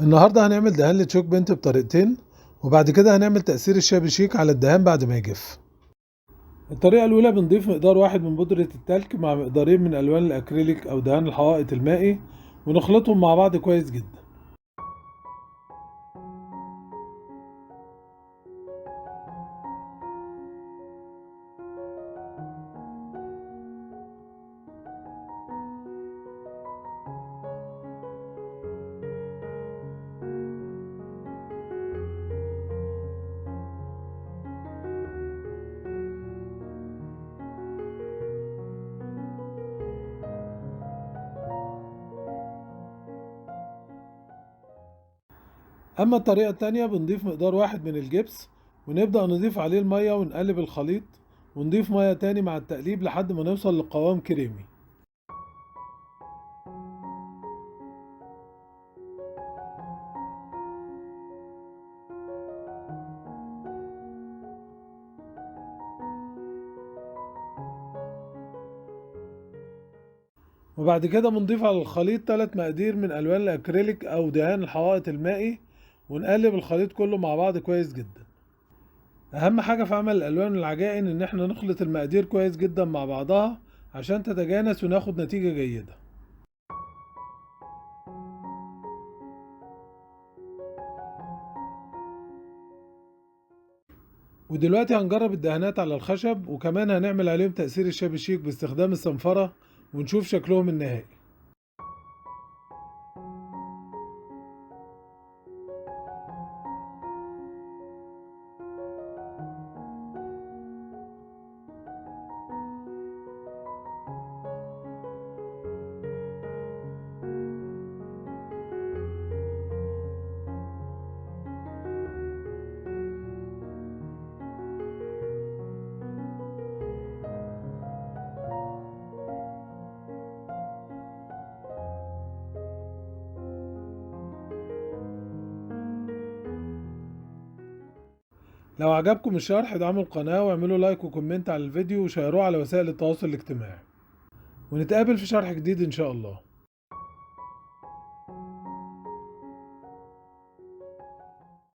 النهاردة هنعمل دهان لتشوك بنت بطريقتين، وبعد كده هنعمل تأثير الشابي شيك على الدهان بعد ما يجف. الطريقة الأولى بنضيف مقدار 1 من بودرة التلك مع مقدارين من ألوان الأكريليك أو دهان الحوائط المائي، ونخلطهم مع بعض كويس جدا. أما الطريقة التانية بنضيف مقدار 1 من الجبس، ونبدأ نضيف عليه المية ونقلب الخليط، ونضيف مية تاني مع التقليب لحد ما نوصل لقوام كريمي. وبعد كده بنضيف على الخليط 3 مقادير من ألوان الأكريليك أو دهان الحوائط المائي، ونقلب الخليط كله مع بعض كويس جدا. اهم حاجة في عمل الالوان والعجائن ان احنا نخلط المقادير كويس جدا مع بعضها عشان تتجانس وناخد نتيجة جيدة. ودلوقتي هنجرب الدهانات على الخشب، وكمان هنعمل عليهم تأثير الشابي شيك باستخدام الصنفرة، ونشوف شكلهم النهائي. لو عجبكم الشرح ادعموا القناة واعملوا لايك وكومنت على الفيديو وشيروه على وسائل التواصل الاجتماعي، ونتقابل في شرح جديد ان شاء الله.